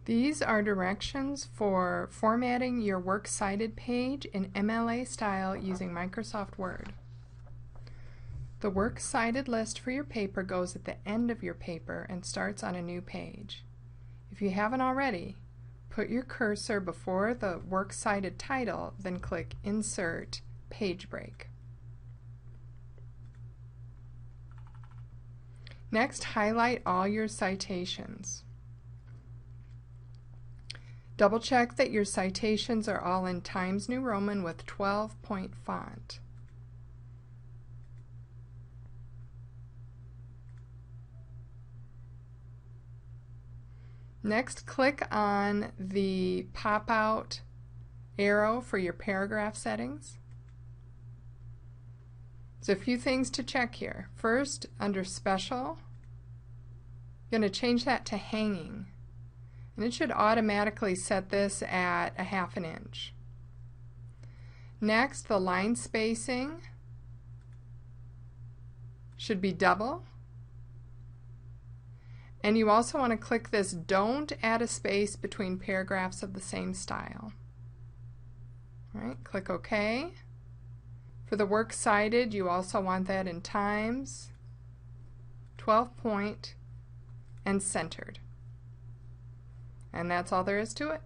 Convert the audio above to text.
These are directions for formatting your Works Cited page in MLA style using Microsoft Word. The Works Cited list for your paper goes at the end of your paper and starts on a new page. If you haven't already, put your cursor before the Works Cited title, then click Insert Page Break. Next, highlight all your citations. Double check that your citations are all in Times New Roman with 12-point font. Next, click on the pop-out arrow for your paragraph settings. There's a few things to check here. First, under Special, you're going to change that to Hanging. And it should automatically set this at 1/2 inch. Next, the line spacing should be double. And you also want to click this Don't Add a Space Between Paragraphs of the Same Style. All right, click OK. For the Works Cited, you also want that in Times, 12-point, and centered. And that's all there is to it.